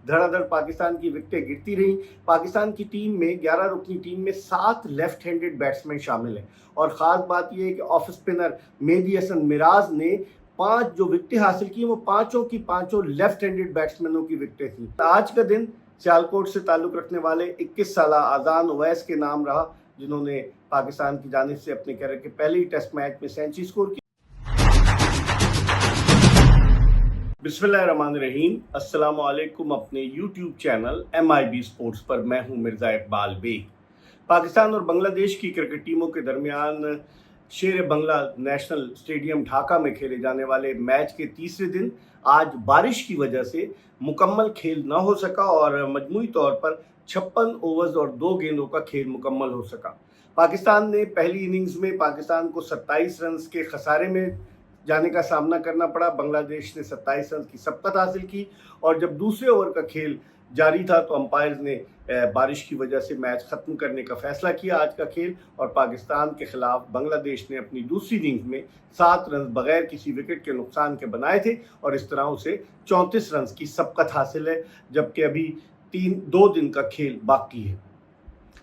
धड़ाधड़ पाकिस्तान की विकेटें गिरती रहीं। पाकिस्तान की टीम में 11 रुकनी टीम में 7 लेफ्ट हैंडेड बैट्समैन शामिल हैं और ख़ास बात यह है कि ऑफ स्पिनर मेहदी हसन मिराज ने 5 जो विकेटें हासिल की वो पांचों की पांचों लेफ्ट हैंडेड बैट्समैनों की विकेटें थी। आज का दिन सियालकोट से ताल्लुक़ रखने वाले 21 साल अजान उवैस के नाम रहा, जिन्होंने पाकिस्तान की जानिब से अपने कैरियर के पहले ही टेस्ट मैच में सेंचुरी स्कोर की। बिस्मिल्लाहिर्रहमानिर्रहीम, अस्सलामु अलैकुम। अपने यूट्यूब चैनल MIB स्पोर्ट्स पर मैं हूं मिर्ज़ा इकबाल बेग। पाकिस्तान और बांग्लादेश की क्रिकेट टीमों के दरमियान शेर बंगला नेशनल स्टेडियम ढाका में खेले जाने वाले मैच के तीसरे दिन आज बारिश की वजह से मुकम्मल खेल न हो सका और मजमूई तौर पर 56 ओवर्स और 2 गेंदों का खेल मुकम्मल हो सका। पाकिस्तान ने पहली इनिंग्स में पाकिस्तान को 27 रन के खसारे में जाने का सामना करना पड़ा। बांग्लादेश ने 27 रन की सबकत हासिल की और जब दूसरे ओवर का खेल जारी था तो अंपायर्स ने बारिश की वजह से मैच ख़त्म करने का फैसला किया आज का खेल, और पाकिस्तान के खिलाफ बांग्लादेश ने अपनी दूसरी इनिंग्स में 7 रन बगैर किसी विकेट के नुकसान के बनाए थे और इस तरह उसे 34 रन की सबकत हासिल है, जबकि अभी 2 दिन का खेल बाकी है।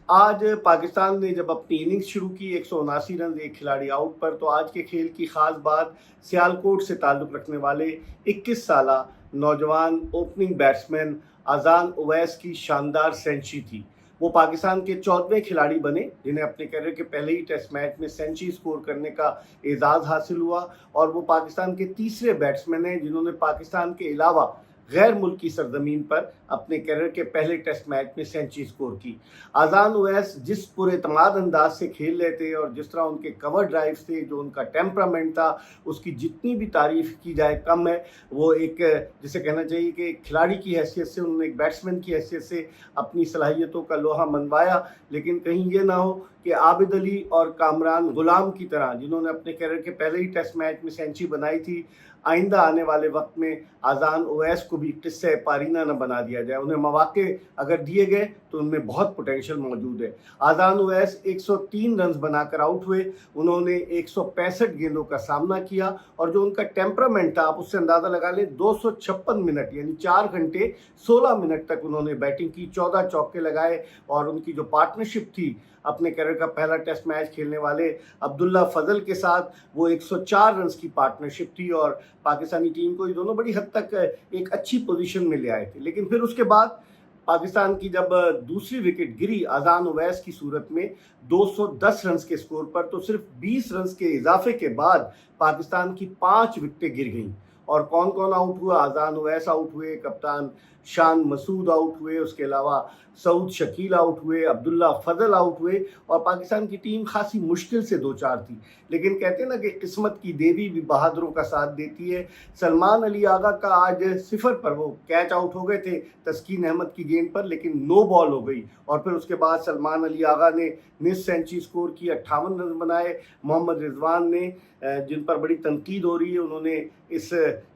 आज पाकिस्तान ने जब अपनी इनिंग्स शुरू की 179 रन एक खिलाड़ी आउट पर, तो आज के खेल की ख़ास बात सियालकोट से ताल्लुक़ रखने वाले 21 साल नौजवान ओपनिंग बैट्समैन अजान उवैस की शानदार सेंचुरी थी। वो पाकिस्तान के 14वें खिलाड़ी बने जिन्हें अपने कैरियर के पहले ही टेस्ट मैच में सेंचुरी स्कोर करने का एजाज़ हासिल हुआ, और वो पाकिस्तान के तीसरे बैट्समैन हैं जिन्होंने पाकिस्तान के अलावा गैर मुल्की सरजमीन पर अपने कैरियर के पहले टेस्ट मैच में सेंचुरी स्कोर की। अजान उवैस जिस पुरएतमाद अंदाज से खेल रहे थे और जिस तरह उनके कवर ड्राइव थे, जो उनका टेम्परामेंट था, उसकी जितनी भी तारीफ़ की जाए कम है। वो एक जिसे कहना चाहिए कि खिलाड़ी की हैसियत से उन्होंने एक बैट्समैन की हैसियत से अपनी सलाहियतों का लोहा मनवाया, लेकिन कहीं ये ना हो कि आबिद अली और कामरान गुलाम की तरह जिन्होंने अपने कैरियर के पहले ही टेस्ट मैच में सेंचुरी बनाई थी, आइंदा आने वाले वक्त में अजान उवैस को भी किस्से पारीना न बना दिया जाए। उन्हें मौके अगर दिए गए तो उनमें बहुत पोटेंशियल मौजूद है। अजान उवैस 103 रन बनाकर आउट हुए। उन्होंने 165 गेंदों का सामना किया और जो उनका टेम्परामेंट था, आप उससे अंदाज़ा लगा लें, 256 मिनट यानी 4 घंटे 16 मिनट तक उन्होंने बैटिंग की, 14 चौके लगाए, और उनकी जो पार्टनरशिप थी अपने कैरियर का पहला टेस्ट मैच खेलने वाले अब्दुल्ला फजल के साथ, वो 104 रन की पार्टनरशिप थी और पाकिस्तानी टीम को ये दोनों बड़ी हद तक एक अच्छी पोजीशन में ले आए थे। लेकिन फिर उसके बाद पाकिस्तान की जब दूसरी विकेट गिरी अजान उवैस की सूरत में 210 रन के स्कोर पर, तो सिर्फ 20 रन के इजाफे के बाद पाकिस्तान की 5 विकेटें गिर गईं। और कौन कौन आउट हुआ? अजान उवैस आउट हुए, कप्तान शान मसूद आउट हुए, उसके अलावा सऊद शकील आउट हुए, अब्दुल्ला फजल आउट हुए, और पाकिस्तान की टीम खासी मुश्किल से 2-4 थी। लेकिन कहते हैं ना कि किस्मत की देवी भी बहादुरों का साथ देती है। सलमान अली आगा का आज 0 पर वो कैच आउट हो गए थे तस्कीन अहमद की गेंद पर, लेकिन नो बॉल हो गई, और फिर उसके बाद सलमान अली आगा ने निस सेंचुरी स्कोर की, 58 रन बनाए। मोहम्मद रिजवान ने, जिन पर बड़ी तनकीद हो रही है, उन्होंने इस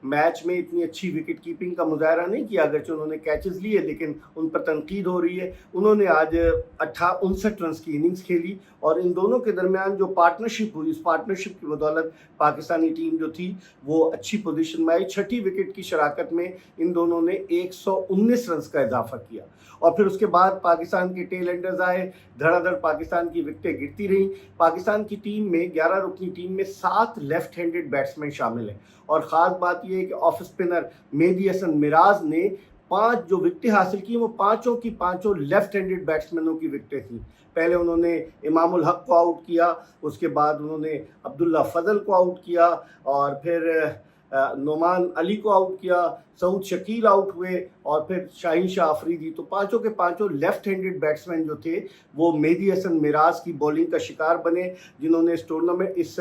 मैच में इतनी अच्छी विकेट कीपिंग का मुजाहरा नहीं किया, अगरचे उन्होंने कैचेस लिए, लेकिन उन पर तनकीद हो रही है। उन्होंने आज 59 रन की इनिंग्स खेली, और इन दोनों के दरमियान जो पार्टनरशिप हुई, इस पार्टनरशिप की बदौलत पाकिस्तानी टीम जो थी वो अच्छी पोजीशन में आई। 6ठी विकेट की शराकत में इन दोनों ने 119 रन का इजाफा किया, और फिर उसके बाद पाकिस्तान के टेल एंडर्स आए, धड़ाधड़ पाकिस्तान की विकेटें गिरती रहीं। पाकिस्तान की टीम में 11 रुकनी टीम में 7 लेफ्ट हैंडेड बैट्समैन शामिल हैं, और ख़ास बात यह है कि ऑफ स्पिनर मेहदी हसन मिराज ने 5 जो विकेटें हासिल की वो पांचों की पांचों लेफ्ट हैंडेड बैट्समैनों की विकेटें थी। पहले उन्होंने इमामुल हक को आउट किया, उसके बाद उन्होंने अब्दुल्ला फजल को आउट किया, और फिर नोमान अली को आउट किया, सऊद शकील आउट हुए, और फिर शाहीन शाह अफरीदी। तो पांचों के पांचों लेफ्ट हैंडेड बैट्समैन जो थे वो मेहदी हसन मिराज की बॉलिंग का शिकार बने, जिन्होंने इस टूर्नामेंट इस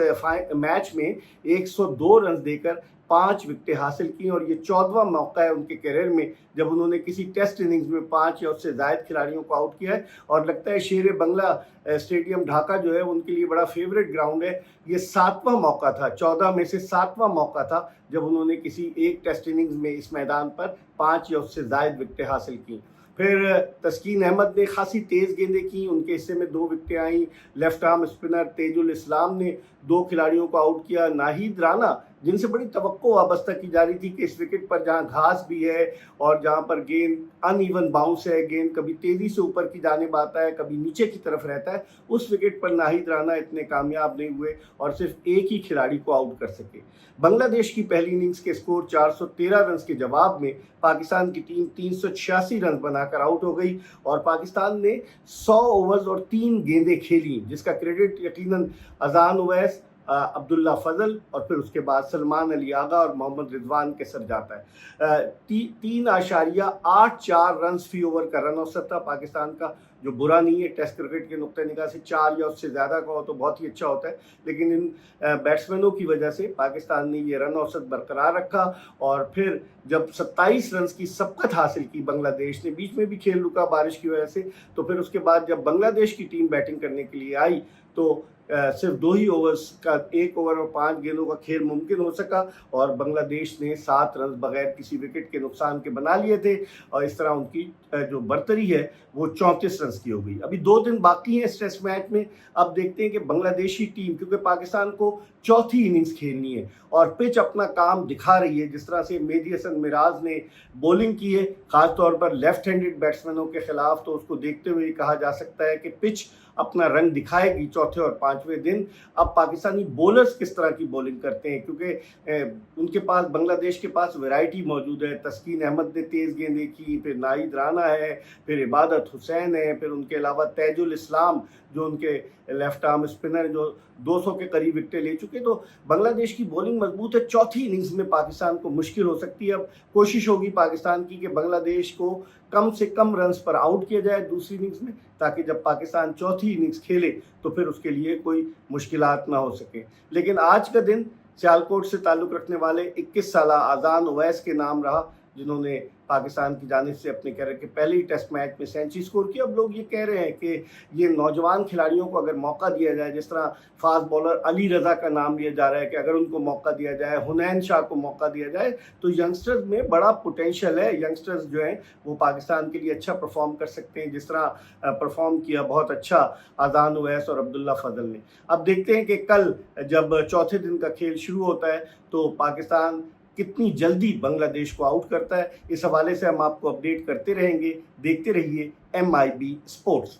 मैच में 102 रन देकर 5 विकेटें हासिल की, और ये 14वां मौका है उनके करियर में जब उन्होंने किसी टेस्ट इनिंग्स में 5 या उससे ज़ायद खिलाड़ियों को आउट किया है। और लगता है शेर बंगला स्टेडियम ढाका जो है उनके लिए बड़ा फेवरेट ग्राउंड है। ये 7वां मौका था, 14 में से 7वां मौका था जब उन्होंने किसी एक टेस्ट इनिंग्स में इस मैदान पर 5 या उससे ज़ायद विकेटें हासिल की। फिर तस्कीन अहमद ने खासी तेज़ गेंदें की, उनके हिस्से में 2 विकेटें आईं। लेफ्ट आर्म स्पिनर तेजुल इस्लाम ने 2 खिलाड़ियों को आउट किया। नाहिद राना जिनसे बड़ी तवक्को वाबस्ता की जा रही थी कि इस विकेट पर जहां घास भी है और जहां पर गेंद अनइवन बाउंस है, गेंद कभी तेजी से ऊपर की जानिब आता है, कभी नीचे की तरफ रहता है, उस विकेट पर नाहिद राना इतने कामयाब नहीं हुए और सिर्फ एक ही खिलाड़ी को आउट कर सके। बांग्लादेश की पहली इनिंग्स के स्कोर 413 रन के जवाब में पाकिस्तान की टीम 386 रन बनाकर आउट हो गई और पाकिस्तान ने 100 ओवर्स और 3 गेंदें खेली, जिसका क्रेडिट यकीनन अजान उवैस, अब्दुल्ला फजल और फिर उसके बाद सलमान अली आगा और मोहम्मद रिजवान के सर जाता है। 3.84 रन फी ओवर का रन औसत था पाकिस्तान का, जो बुरा नहीं है। टेस्ट क्रिकेट के नुक्ते निगाह से 4 या उससे ज़्यादा का हो तो बहुत ही अच्छा होता है, लेकिन इन बैट्समैनों की वजह से पाकिस्तान ने ये रन औसत बरकरार रखा और फिर जब 27 रन की सबकत हासिल की बांग्लादेश ने, बीच में भी खेल रुका बारिश की वजह से, तो फिर उसके बाद जब बांग्लादेश की टीम बैटिंग करने के लिए आई तो सिर्फ 2 ही ओवर्स का 1 ओवर और 5 गेंदों का खेल मुमकिन हो सका और बांग्लादेश ने 7 रन बगैर किसी विकेट के नुकसान के बना लिए थे और इस तरह उनकी जो बर्तरी है वो 34 रन की हो गई। अभी 2 दिन बाकी हैं इस टेस्ट मैच में। अब देखते हैं कि बांग्लादेशी टीम, क्योंकि पाकिस्तान को चौथी इनिंग्स खेलनी है और पिच अपना काम दिखा रही है। जिस तरह से मेहदी हसन मिराज ने बॉलिंग की है, खासतौर पर लेफ्ट हैंडेड बैट्समैनों के खिलाफ, तो उसको देखते हुए कहा जा सकता है कि पिच अपना रंग दिखाएगी चौथे और 5वें दिन। अब पाकिस्तानी बॉलर्स किस तरह की बॉलिंग करते हैं, क्योंकि उनके पास, बांग्लादेश के पास वैरायटी मौजूद है। तस्कीन अहमद ने तेज़ गेंदें की, फिर नाहिद राना है, फिर इबादत हुसैन है, फिर उनके अलावा तैजुल इस्लाम जो उनके लेफ्ट आर्म स्पिनर जो 200 के करीब विकेटें ले चुके। तो बांग्लादेश की बॉलिंग मजबूत है। चौथी इनिंग्स में पाकिस्तान को मुश्किल हो सकती है। अब कोशिश होगी पाकिस्तान की कि बांग्लादेश को कम से कम रन्स पर आउट किया जाए दूसरी इनिंग्स में, ताकि जब पाकिस्तान चौथी इनिंग्स खेले तो फिर उसके लिए कोई मुश्किलात ना हो सके। लेकिन आज का दिन सियालकोट से ताल्लुक़ रखने वाले 21 साला अजान उवैस के नाम रहा, जिन्होंने पाकिस्तान की जानिब से अपने कैरियर के पहले ही टेस्ट मैच में सेंचुरी स्कोर की। अब लोग ये कह रहे हैं कि ये नौजवान खिलाड़ियों को अगर मौका दिया जाए, जिस तरह फास्ट बॉलर अली रज़ा का नाम लिया जा रहा है कि अगर उनको मौका दिया जाए, हुनैन शाह को मौका दिया जाए, तो यंगस्टर्स में बड़ा पोटेंशियल है। यंगस्टर्स जो हैं वो पाकिस्तान के लिए अच्छा परफॉर्म कर सकते हैं, जिस तरह परफॉर्म किया बहुत अच्छा अजान उवैस और अब्दुल्ला फजल ने। अब देखते हैं कि कल जब चौथे दिन का खेल शुरू होता है तो पाकिस्तान कितनी जल्दी बांग्लादेश को आउट करता है। इस हवाले से हम आपको अपडेट करते रहेंगे। देखते रहिए MIB स्पोर्ट्स।